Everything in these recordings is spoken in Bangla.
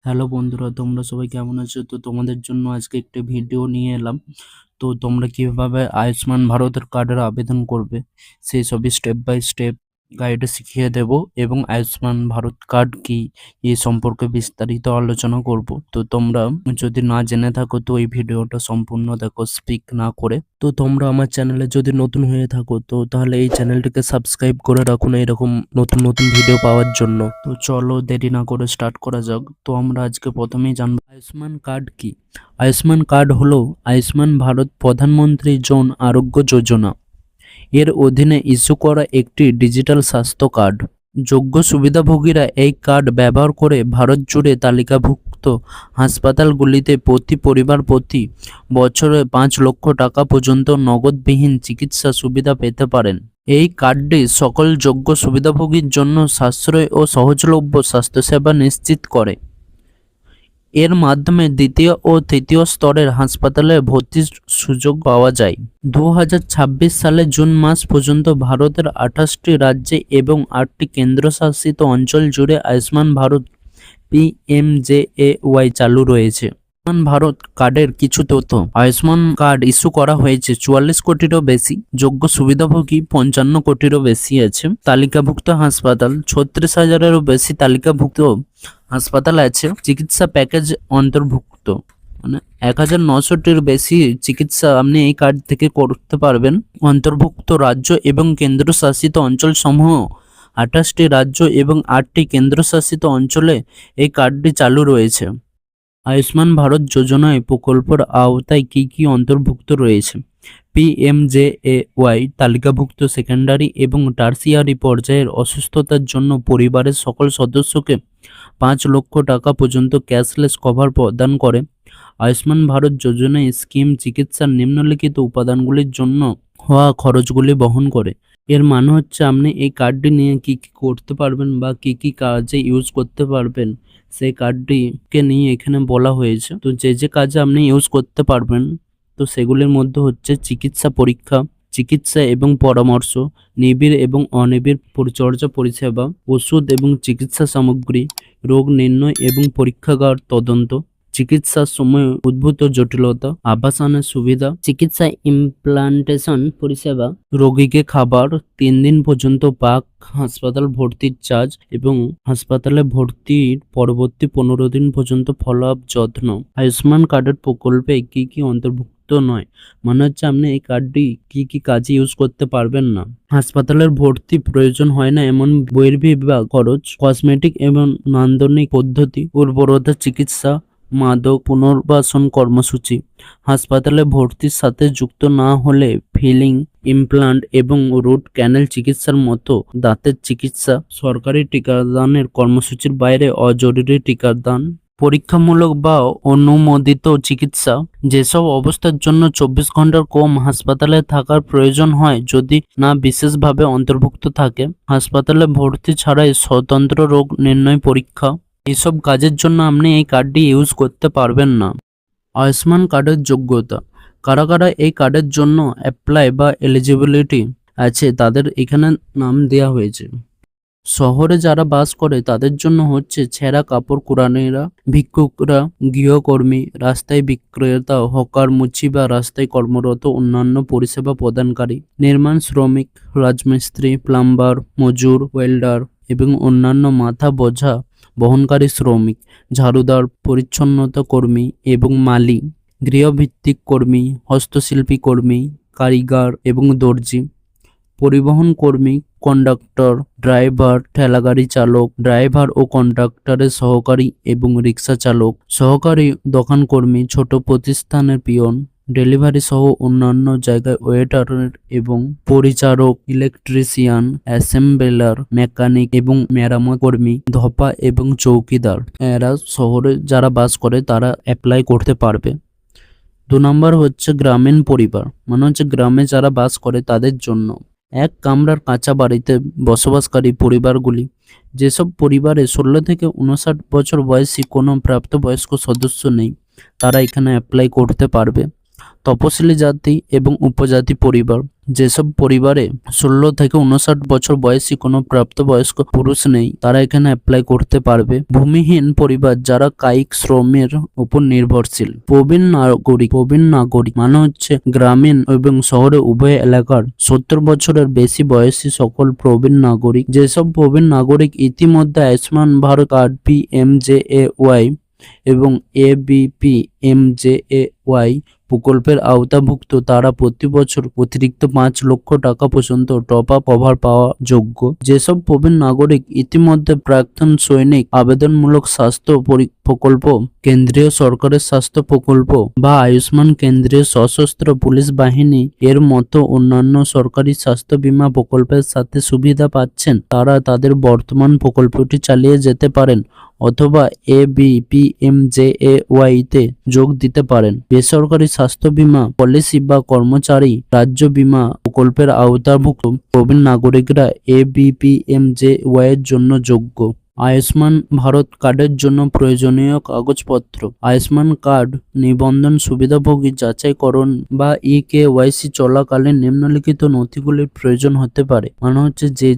হ্যালো বন্ধুরা, তোমরা সবাই কেমন আছো? তো তোমাদের জন্য আজকে একটা ভিডিও নিয়ে এলাম। তো তোমরা কিভাবে আয়ুষ্মান ভারতের কার্ডের আবেদন করবে সেই সবই স্টেপ বাই স্টেপ গাইডে শিখিয়ে দেব, এবং আয়ুষ্মান ভারত কার্ড কি এই সম্পর্কে বিস্তারিত আলোচনা করব। তো তোমরা যদি না জেনে থাকো তো এই ভিডিওটা সম্পূর্ণ দেখো, স্পিক না করে। তো তোমরা আমার চ্যানেলে যদি নতুন হয়ে থাকো তো তাহলে এই চ্যানেলটিকে সাবস্ক্রাইব করে রাখুন এরকম নতুন নতুন ভিডিও পাওয়ার জন্য। তো চলো দেরি না করে স্টার্ট করা যাক। তো আমরা আজকে প্রথমেই জানবো আয়ুষ্মান কার্ড কি। আয়ুষ্মান কার্ড হলো আয়ুষ্মান ভারত প্রধানমন্ত্রী জন আরোগ্য যোজনা এর অধীনে ইস্যু করা একটি ডিজিটাল স্বাস্থ্য কার্ড। যোগ্য সুবিধাভোগীরা এই কার্ড ব্যবহার করে ভারত জুড়ে তালিকাভুক্ত হাসপাতালগুলিতে প্রতি পরিবার প্রতি বছরে 5 লক্ষ টাকা পর্যন্ত নগদবিহীন চিকিৎসা সুবিধা পেতে পারেন। এই কার্ডটি সকল যোগ্য সুবিধাভোগীর জন্য সাশ্রয় ও সহজলভ্য স্বাস্থ্যসেবা নিশ্চিত করে। এর মাধ্যমে দ্বিতীয় ও তৃতীয় স্তরের হাসপাতালে ভর্তির সুযোগ পাওয়া যায়। 2026 সালের জুন মাস পর্যন্ত ভারতের 28টি রাজ্যে এবং 8টি কেন্দ্রশাসিত অঞ্চল জুড়ে আয়ুষ্মান ভারত PMJAY চালু রয়েছে। আয়ুষ্মান ভারত কার্ডের কিছু তথ্য। আয়ুষ্মান কার্ড ইস্যু করা হয়েছে 44 কোটিরও বেশি, যোগ্য সুবিধাভোগী 55 কোটিরও বেশি আছে। তালিকাভুক্ত হাসপাতাল 36,000-এরও বেশি তালিকাভুক্ত হাসপাতাল আছে। চিকিৎসা প্যাকেজ অন্তর্ভুক্ত, মানে 1900-টির বেশি চিকিৎসা আপনি এই কার্ড থেকে করতে পারবেন। অন্তর্ভুক্ত রাজ্য এবং কেন্দ্রশাসিত অঞ্চল সমূহ 28টি রাজ্য এবং 8টি কেন্দ্রশাসিত অঞ্চলে এই কার্ডটি চালু রয়েছে। আয়ুষ্মান ভারত যোজনায় প্রকল্পের আওতায় কি কি অন্তর্ভুক্ত রয়েছে? PMJAY তালিকাভুক্ত সেকেন্ডারি এবং টার্সিয়ারি পর্যায়ের অসুস্থতার জন্য পরিবারের সকল সদস্যকে 5 লক্ষ টাকা পর্যন্ত ক্যাশলেস কভার প্রদান করে। আয়ুষ্মান ভারত যোজনায় স্কিম চিকিৎসার নিম্নলিখিত উপাদানগুলির জন্য হওয়া খরচগুলি বহন করে। এর মানে হচ্ছে আপনি এই কার্ডটি নিয়ে কি কি করতে পারবেন বা কি কি কাজে ইউজ করতে পারবেন সেই কার্ডটিকে নিয়ে এখানে বলা হয়েছে। তো যে যে কাজে আপনি ইউজ করতে পারবেন তো সেগুলির মধ্যে হচ্ছে চিকিৎসা পরীক্ষা, চিকিৎসা এবং পরামর্শ, নিবিড় এবং অনিবিড় পরিচর্যা পরিষেবা, ওষুধ এবং চিকিৎসা সামগ্রী, রোগ নির্ণয় এবং পরীক্ষাগার তদন্ত, চিকিৎসার সময় উদ্ভূত জটিলতা, আবাসনের সুবিধা, চিকিৎসা ইমপ্লান্টেশন পরিষেবা, রোগীকে খাবার, 3 দিন পর্যন্ত পাক হাসপাতাল ভর্তির চার্জ এবং হাসপাতালে ভর্তির পরবর্তী 15 দিন পর্যন্ত ফলো আপ যত্ন। আয়ুষ্মান কার্ডের প্রকল্পে কি কি অন্তর্ভুক্ত নয়, মানে হচ্ছে আপনি এই কার্ডটি কি কি কাজে ইউজ করতে পারবেন না। হাসপাতালের ভর্তি প্রয়োজন হয় না এমন বহির্বিভাগ খরচ, কসমেটিক এবং নান্দনিক পদ্ধতি, উর্বরতা চিকিৎসা, মাদক পুনর্বাসন কর্মসূচি। হাসপাতালে ভর্তির সাথে যুক্ত না হলে ফিলিং, ইমপ্লান্ট এবং রুট ক্যানেল চিকিৎসার মতো দাঁতের চিকিৎসা। সরকারি টিকাদানের কর্মসূচির বাইরে অজরুরি টিকাদান, পরীক্ষামূলক বা অনুমোদিত চিকিৎসা। যেসব অবস্থার জন্য 24 ঘন্টার কম হাসপাতালে থাকার প্রয়োজন হয় যদি না বিশেষভাবে অন্তর্ভুক্ত থাকে। হাসপাতালে ভর্তি ছাড়াই স্বতন্ত্র রোগ নির্ণয় পরীক্ষা। এইসব কাজের জন্য আপনি এই কার্ডটি ইউজ করতে পারবেন না। আয়ুষ্মান কার্ডের যোগ্যতা, কারা কারা এই কার্ডের জন্য অ্যাপ্লাই বা এলিজিবিলিটি আছে তাদের এখানে নাম দেওয়া হয়েছে। শহরে যারা বাস করে তাদের জন্য হচ্ছে ছেঁড়া কাপড় কুড়ানিরা, ভিক্ষুকরা, গৃহকর্মী, রাস্তায় বিক্রেতা, হকার, মুচি বা রাস্তায় কর্মরত অন্যান্য পরিষেবা প্রদানকারী, নির্মাণ শ্রমিক, রাজমিস্ত্রি, প্লাম্বার, মজুর, ওয়েল্ডার এবং অন্যান্য মাথা বোঝা বহনকারী শ্রমিক, ঝাড়ুদার, পরিচ্ছন্নতা কর্মী এবং মালি, গৃহভিত্তিক কর্মী, হস্তশিল্পী কর্মী, কারিগর এবং দর্জি, পরিবহন কর্মী, কন্ডাক্টর, ড্রাইভার, ঠেলাগাড়ি চালক, ড্রাইভার ও কন্ডাক্টরের সহকারী এবং রিক্সা চালক, সহকারী দোকানকর্মী, ছোট প্রতিষ্ঠানের পিয়ন, ডেলিভারি সহ অন্যান্য জায়গায় ওয়েটার এবং পরিচারক, ইলেকট্রিশিয়ান, অ্যাসেম্বলার, মেকানিক এবং মেরামত কর্মী, ধপা এবং চৌকিদার। এরা শহরে যারা বাস করে তারা অ্যাপ্লাই করতে পারবে। 2 নম্বর হচ্ছে গ্রামীণ পরিবার, মানে হচ্ছে গ্রামে যারা বাস করে তাদের জন্য। এক কামরার কাঁচা বাড়িতে বসবাসকারী পরিবারগুলি, যেসব পরিবারে 16 থেকে 59 বছর বয়সী কোনো প্রাপ্তবয়স্ক সদস্য নেই তারা এখানে অ্যাপ্লাই করতে পারবে। তপশিলি জাতি এবং উপজাতি পরিবার। যেসব পরিবারে 16 থেকে 59 বছর বয়সী কোনো প্রাপ্তবয়স্ক পুরুষ নেই তারা এখানে অ্যাপ্লাই করতে পারবে। ভূমিহীন পরিবার যারা কায়িক শ্রমের উপর নির্ভরশীল। প্রবীণ নাগরিক মানে হচ্ছে গ্রামীণ এবং শহরে উভয় এলাকার 70 বছরের বেশি বয়সী সকল প্রবীণ নাগরিক। যেসব প্রবীণ নাগরিক ইতিমধ্যে আয়ুষ্মান ভারত কার্ড PMJAY এবং ABPMJAY প্রকল্পের আওতাভুক্ত তারা প্রতি বছর অতিরিক্ত 5 লক্ষ টাকা পর্যন্ত টপ আপ কভার পাওয়া যোগ্য। যেসব প্রবীণ নাগরিক ইতিমধ্যে প্রাক্তন সৈনিক আবেদনমূলক স্বাস্থ্য প্রকল্প, কেন্দ্রীয় সরকারের স্বাস্থ্য প্রকল্প বা আয়ুষ্মান কেন্দ্রীয় সশস্ত্র পুলিশ বাহিনী এর মতো অন্যান্য সরকারি স্বাস্থ্য বীমা প্রকল্পের সাথে সুবিধা পাচ্ছেন, তারা তাদের বর্তমান প্রকল্পটি চালিয়ে যেতে পারেন অথবা ABPMJAY তে যোগ দিতে পারেন। বেসরকারি স্বাস্থ্য বীমা পলিসি বা কর্মচারী রাজ্য বীমা প্রকল্পের আওতাভুক্ত প্রবীণ নাগরিকরা ABPMJAY এর জন্য যোগ্য। আয়ুষ্মান ভারত কার্ডের জন্য প্রয়োজনীয় কাগজপত্র। আয়ুষ্মান কার্ড নিবন্ধন সুবিধাভোগী যাচাইকরণ বা EKYC চলাকালীন নিম্নলিখিত নথিগুলির প্রয়োজন হতে পারে। মানে হচ্ছে যে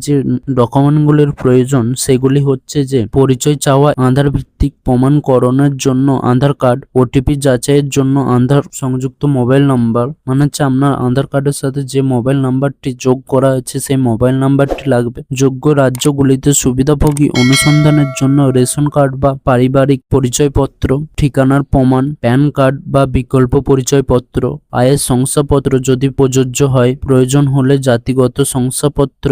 ডকুমেন্টগুলির প্রয়োজন সেগুলি হচ্ছে যে পরিচয় চাওয়া, আধার ভিত্তিক প্রমাণকরণের জন্য আধার কার্ড, OTP যাচাইয়ের জন্য আধার সংযুক্ত মোবাইল নাম্বার, মানে হচ্ছে আপনার আধার কার্ডের সাথে যে মোবাইল নাম্বারটি যোগ করা হয়েছে সেই মোবাইল নাম্বারটি লাগবে। যোগ্য রাজ্যগুলিতে সুবিধাভোগী অনুসন্ধানের জন্য রেশন কার্ড বা পারিবারিক পরিচয়পত্র, ঠিকানার প্রমাণ, প্যান কার্ড বা বিকল্প পরিচয়পত্র, আয়ের শংসাপত্র যদি প্রযোজ্য হয়, প্রয়োজন হলে জাতিগত শংসাপত্র,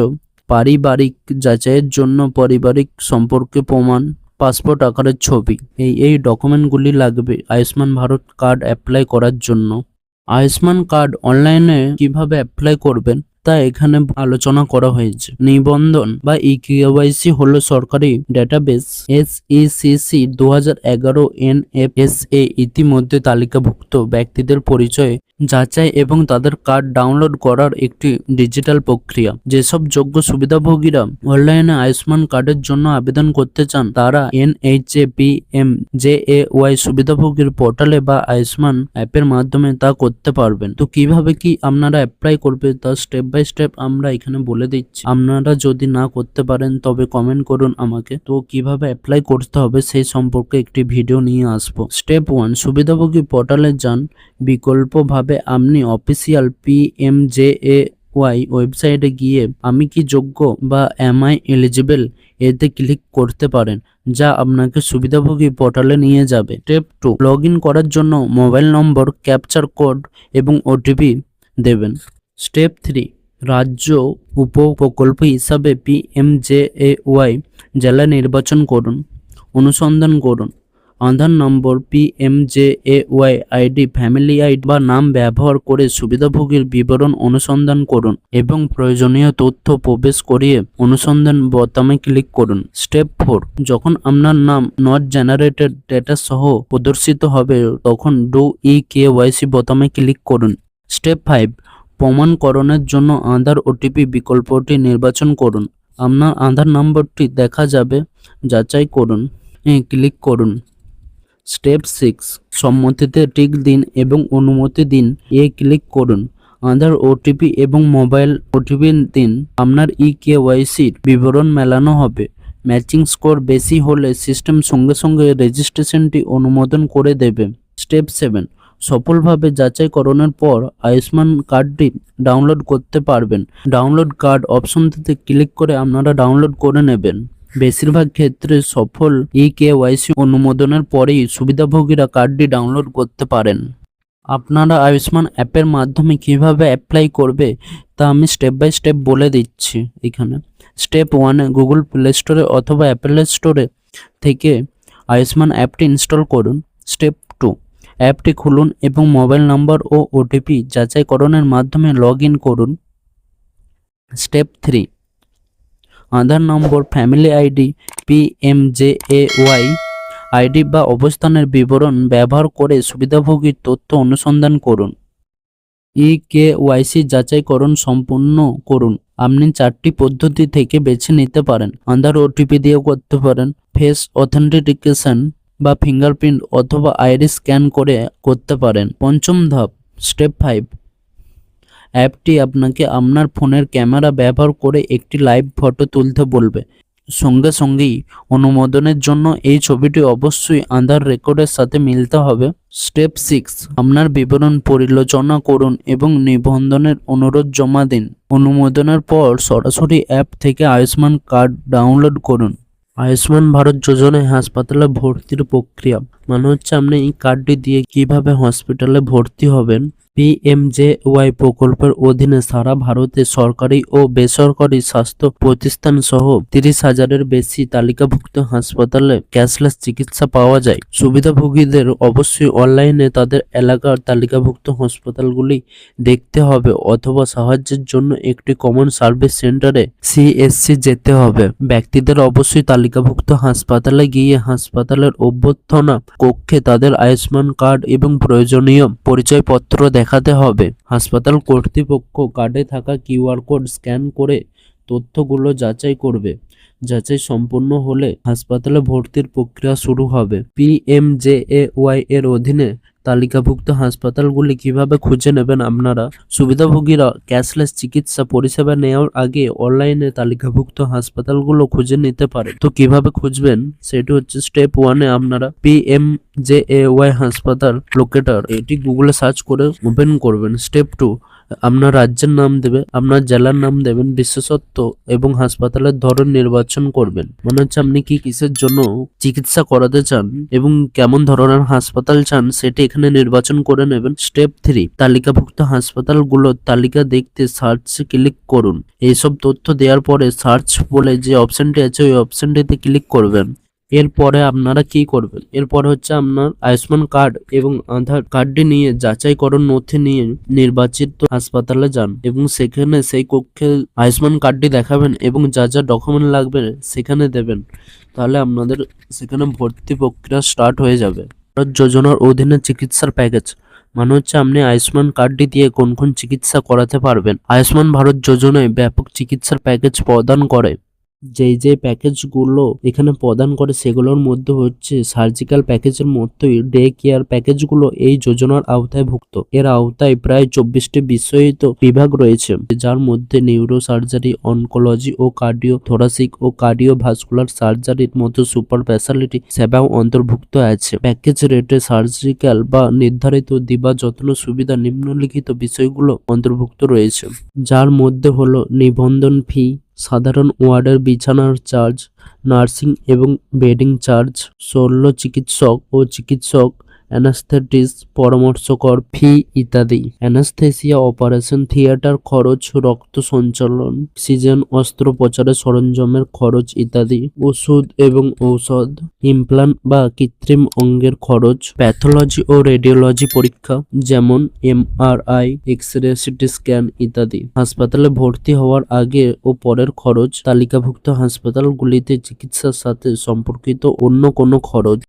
পারিবারিক যাচাইয়ের জন্য পারিবারিক সম্পর্কে প্রমাণ, পাসপোর্ট আকারের ছবি। এই ডকুমেন্টগুলি লাগবে আয়ুষ্মান ভারত কার্ড অ্যাপ্লাই করার জন্য। আয়ুষ্মান কার্ড অনলাইনে কিভাবে অ্যাপ্লাই করবেন তা এখানে আলোচনা করা হয়েছে। নিবন্ধন বা EKYC হলো সরকারি ডেটাবেস SECC 2011 NFSA ইতিমধ্যে তালিকাভুক্ত ব্যক্তিদের পরিচয় যাচাই এবং তাদের কার্ড ডাউনলোড করার একটি ডিজিটাল প্রক্রিয়া। যেসব যোগ্য সুবিধাভোগীরা অনলাইনে আয়ুষ্মান কার্ডের জন্য আবেদন করতে চান তারা NHAPMJAY সুবিধাভোগীর পোর্টালে বা আয়ুষ্মান অ্যাপের মাধ্যমে তা করতে পারবেন। তো কিভাবে কি আপনারা অ্যাপ্লাই করবে তা স্টেপ বাই স্টেপ আমরা এখানে বলে দিচ্ছি। আপনারা যদি না করতে পারেন তবে কমেন্ট করুন আমাকে। তো কিভাবে অ্যাপ্লাই করতে হবে সেই সম্পর্কে একটি ভিডিও নিয়ে আসবো। স্টেপ 1, সুবিধাভোগী পোর্টালে যান। বিকল্পভাবে আপনি অফিসিয়াল PMJAY ওয়েবসাইটে গিয়ে আমি কি যোগ্য বা am I eligible এতে ক্লিক করতে পারেন, যা আপনাকে সুবিধাভোগী পোর্টালে নিয়ে যাবে। স্টেপ 2, লগ ইন করার জন্য মোবাইল নম্বর, ক্যাপচার কোড এবং OTP দেবেন। স্টেপ 3, রাজ্য উপপ্রকল্প হিসাবে PMJAY জেলা নির্বাচন করুন। অনুসন্ধান করুন। আধার নম্বর, PMJAY ID, ফ্যামিলি আইডি বা নাম ব্যবহার করে সুবিধাভোগীর বিবরণ অনুসন্ধান করুন এবং প্রয়োজনীয় তথ্য প্রবেশ করিয়ে অনুসন্ধান বোতামে ক্লিক করুন। স্টেপ 4, যখন আপনার নাম নট জেনারেটেড ডেটা সহ প্রদর্শিত হবে তখন ডু EKYC বোতামে ক্লিক করুন। স্টেপ 5, প্রমাণকরণের জন্য আধার OTP বিকল্পটি নির্বাচন করুন। আপনার আধার নম্বরটি দেখা যাবে, যাচাই করুন, ক্লিক করুন। স্টেপ 6, সম্মতিতে টিক দিন এবং অনুমতি দিন, ক্লিক করুন। আধার OTP এবং মোবাইল OTP দিন। আপনার EKYC বিবরণ মেলানো হবে। ম্যাচিং স্কোর বেশি হলে সিস্টেম সঙ্গে সঙ্গে রেজিস্ট্রেশনটি অনুমোদন করে দেবে। স্টেপ 7, সফলভাবে যাচাইকরণের পর আয়ুষ্মান কার্ডটি ডাউনলোড করতে পারবেন। ডাউনলোড কার্ড অপশনটিতে ক্লিক করে আপনারা ডাউনলোড করে নেবেন। বেশিরভাগ ক্ষেত্রে সফল EKYC অনুমোদনের পরেই সুবিধাভোগীরা কার্ডটি ডাউনলোড করতে পারেন। আপনারা আয়ুষ্মান অ্যাপের মাধ্যমে কিভাবে অ্যাপ্লাই করবে তা আমি স্টেপ বাই স্টেপ বলে দিচ্ছি এখানে। স্টেপ 1, গুগল প্লে স্টোরে অথবা অ্যাপেল স্টোরে থেকে আয়ুষ্মান অ্যাপটি ইনস্টল করুন। স্টেপ 2, অ্যাপটি খুলুন এবং মোবাইল নম্বর ও OTP যাচাইকরণের মাধ্যমে লগ ইন করুন। স্টেপ 3, আধার নম্বর, ফ্যামিলি আইডি, PMJAY ID বা অবস্থানের বিবরণ ব্যবহার করে সুবিধাভোগীর তথ্য অনুসন্ধান করুন। EKYC যাচাইকরণ সম্পূর্ণ করুন। আপনি 4টি পদ্ধতি থেকে বেছে নিতে পারেন। আধার OTP দিয়েও করতে পারেন, ফেস অথেন্টিকেশন বা ফিঙ্গারপ্রিন্ট অথবা আইরিস স্ক্যান করে করতে পারেন। পঞ্চম ধাপ, স্টেপ 5, অ্যাপটি আপনাকে আপনার ফোনের ক্যামেরা ব্যবহার করে একটি লাইভ ফটো তুলতে বলবে। সঙ্গে সঙ্গেই অনুমোদনের জন্য এই ছবিটি অবশ্যই আধার রেকর্ডের সাথে মিলতে হবে। স্টেপ 6, আপনার বিবরণ পরিচালনা করুন এবং নিবন্ধনের অনুরোধ জমা দিন। অনুমোদনের পর সরাসরি অ্যাপ থেকে আয়ুষ্মান কার্ড ডাউনলোড করুন। আয়ুষ্মান ভারত যোজনায় হাসপাতালে ভর্তির প্রক্রিয়া মানে হচ্ছে আপনি এই কার্ডটি দিয়ে কিভাবে হসপিটালে ভর্তি হবেন। পিএমজেওয়াই প্রকল্পের অধীনে সারা ভারতে সরকারি ও বেসরকারি স্বাস্থ্য প্রতিষ্ঠান সহ 30,000-এর বেশি তালিকাভুক্ত হাসপাতালে ক্যাশলেস চিকিৎসা পাওয়া যায়। সুবিধাভোগীদের অবশ্যই অনলাইনে তাদের এলাকার তালিকাভুক্ত হাসপাতালগুলি দেখতে হবে অথবা সাহায্যের জন্য একটি কমন সার্ভিস সেন্টারে সিএসসি যেতে হবে। ব্যক্তিদের অবশ্যই তালিকাভুক্ত হাসপাতালে গিয়ে হাসপাতালের অভ্যর্থনা কক্ষে তাদের আয়ুষ্মান কার্ড এবং প্রয়োজনীয় পরিচয়পত্র দেখাতে হবে। হাসপাতাল কর্তৃপক্ষ কার্ডে থাকা কিউআর কোড স্ক্যান করে তথ্যগুলো যাচাই করবে। যাচাই সম্পূর্ণ হলে হাসপাতালে ভর্তির প্রক্রিয়া শুরু হবে। পিএমজেএওয়াই এর অধীনে তালিকাভুক্ত হাসপাতালগুলি কিভাবে খুঁজে নেবেন আপনারা। সুবিধাভোগীরা ক্যাশলেস চিকিৎসা পরিষেবা নেওয়ার আগে অনলাইনে তালিকাভুক্ত হাসপাতালগুলো খুঁজে নিতে পারে। তো কিভাবে খুঁজবেন সেটি হচ্ছে স্টেপ 1-এ আপনারা পিএমজেএওয়াই হাসপাতাল লোকেটর এটি গুগলে সার্চ করে ওপেন করবেন। স্টেপ 2, আপনার রাজ্যের নাম দেবে, আপনার জেলার নাম দেবেন, বিশেষত্ব এবং হাসপাতালের ধরন নির্বাচন করবেন। মনে হচ্ছে আপনি কিসের জন্য চিকিৎসা করাতে চান এবং কেমন ধরনের হাসপাতাল চান সেটি এখানে নির্বাচন করে নেবেন। স্টেপ 3, তালিকাভুক্ত হাসপাতালগুলোর তালিকা দেখতে সার্চে ক্লিক করুন। এইসব তথ্য দেওয়ার পরে সার্চ বলে যে অপশনটি আছে ওই অপশনটিতে ক্লিক করবেন। এরপরে আপনারা কি করবেন, এরপরে হচ্ছে আপনার আয়ুষ্মান কার্ড এবং আধার কার্ডটি নিয়ে যাচাইকরণ নথি নিয়ে নির্বাচিত হাসপাতালে যান এবং সেখানে সেই কক্ষে আয়ুষ্মান কার্ডটি দেখাবেন এবং যা যা ডকুমেন্ট লাগবে সেখানে দেবেন। তাহলে আপনাদের সেখানে ভর্তি প্রক্রিয়া স্টার্ট হয়ে যাবে। ভারত যোজনার অধীনে চিকিৎসার প্যাকেজ মানে হচ্ছে আপনি আয়ুষ্মান কার্ডটি দিয়ে কোন কোন চিকিৎসা করাতে পারবেন। আয়ুষ্মান ভারত যোজনায় ব্যাপক চিকিৎসার প্যাকেজ প্রদান করে। যে প্যাকেজগুলো এখানে প্রদান করে সেগুলোর মধ্যে হচ্ছে সার্জিক্যাল প্যাকেজের মতোই ডে কেয়ার প্যাকেজগুলো এই যোজনার আওতায় ভুক্ত। এর আওতায় প্রায় 24টি বিষয়িত বিভাগ রয়েছে, যার মধ্যে নিউরো সার্জারি, অনকোলজি ও কার্ডিও থোরাসিক ও কার্ডিওভাস্কুলার সার্জারির মতো সুপার স্পেশালিটি সেবাও অন্তর্ভুক্ত আছে। প্যাকেজ রেটে সার্জিক্যাল বা নির্ধারিত দিবা যত্ন সুবিধা নিম্নলিখিত বিষয়গুলো অন্তর্ভুক্ত রয়েছে, যার মধ্যে হলো নিবন্ধন ফি, সাধারণ ওয়ার্ডের বিছানার চার্জ, নার্সিং এবং বেডিং চার্জ, শল্য চিকিৎসক ও চিকিৎসক, অ্যানাস্থেটিস্ট পরামর্শকর ফি ইত্যাদি, অ্যানাস্থেসিয়া, অপারেশন থিয়েটার খরচ, রক্ত সঞ্চালন, অক্সিজেন, অস্ত্রোপচারের সরঞ্জামের খরচ ইত্যাদি, ওষুধ এবং ঔষধ, ইমপ্লান্ট বা কৃত্রিম অঙ্গের খরচ, প্যাথোলজি ও রেডিওলজি পরীক্ষা যেমন এমআরআই, এক্স-রে, সিটি স্ক্যান ইত্যাদি, হাসপাতালে ভর্তি হওয়ার আগে ও পরের খরচ, তালিকাভুক্ত হাসপাতালগুলিতে চিকিৎসার সাথে সম্পর্কিত অন্য কোনো খরচ।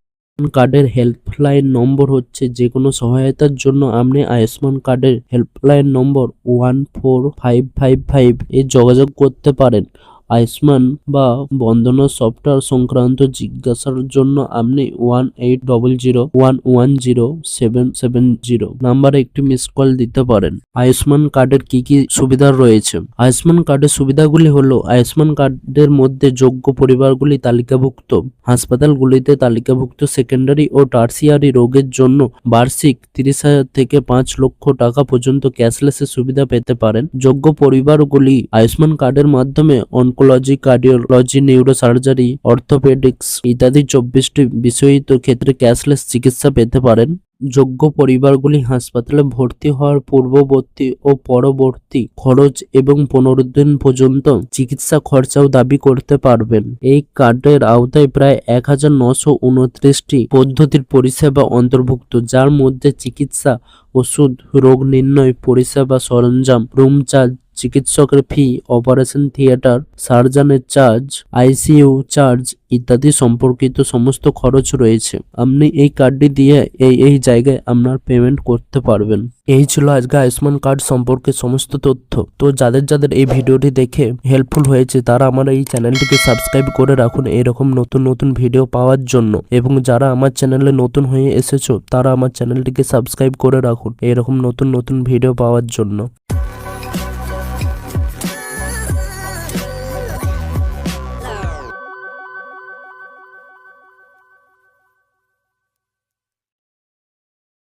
কার্ডের হেল্পলাইন নম্বর হচ্ছে যে কোনো সহায়তার জন্য আপনি আয়ুষ্মান কার্ডের হেল্পলাইন নম্বর 14555 এ যোগাযোগ করতে পারেন। আয়ুষ্মান বা বন্দনা সফটওয়্যার সংক্রান্ত জিজ্ঞাসার জন্য আপনি 1800110770 নাম্বারে একটি মিস কল দিতে পারেন। আয়ুষ্মান কার্ডের কি কি সুবিধা রয়েছে। আয়ুষ্মান কার্ডের সুবিধাগুলি হলো আয়ুষ্মান কার্ডের মধ্যে যোগ্য পরিবারগুলি তালিকাভুক্ত হাসপাতালগুলিতে তালিকাভুক্ত সেকেন্ডারি ও টার্সিয়ারি রোগের জন্য বার্ষিক 30,000 থেকে 5 লক্ষ টাকা পর্যন্ত ক্যাশলেসের সুবিধা পেতে পারেন। যোগ্য পরিবারগুলি আয়ুষ্মান কার্ডের মাধ্যমে oncology, cardiology, neuro surgery, orthopaedics ইত্যাদি 24টি বিষয়িত ক্ষেত্রে ক্যাশলেস চিকিৎসা পেতে পারেন। যোগ্য পরিবারগুলি হাসপাতালে ভর্তি হওয়ার পূর্ববর্তী ও পরবর্তী খরচ এবং 15 দিন পর্যন্ত চিকিৎসা খরচাও দাবি করতে পারবেন। এই কার্ডের আওতায় প্রায় 1929টি পদ্ধতির পরিষেবা অন্তর্ভুক্ত, যার মধ্যে চিকিৎসা, ওষুধ, রোগ নির্ণয় পরিষেবা, সরঞ্জাম, রুম চার্জ, চিকিৎসকের ফি, অপারেশন থিয়েটার, সার্জনের চার্জ, আইসিইউ চার্জ ইত্যাদি সম্পর্কিত সমস্ত খরচ রয়েছে। আপনি এই কার্ডটি দিয়ে এই জায়গায় আপনার পেমেন্ট করতে পারবেন। এই ছিল আজকে আয়ুষ্মান কার্ড সম্পর্কে সমস্ত তথ্য। তো যাদের যাদের এই ভিডিওটি দেখে হেল্পফুল হয়েছে তারা আমার এই চ্যানেলটিকে সাবস্ক্রাইব করে রাখুন এরকম নতুন নতুন ভিডিও পাওয়ার জন্য, এবং যারা আমার চ্যানেলে নতুন হয়ে এসেছো তারা আমার চ্যানেলটিকে সাবস্ক্রাইব করে রাখুন। রাখুন এরকম নতুন নতুন ভিডিও পাওয়ার জন্য।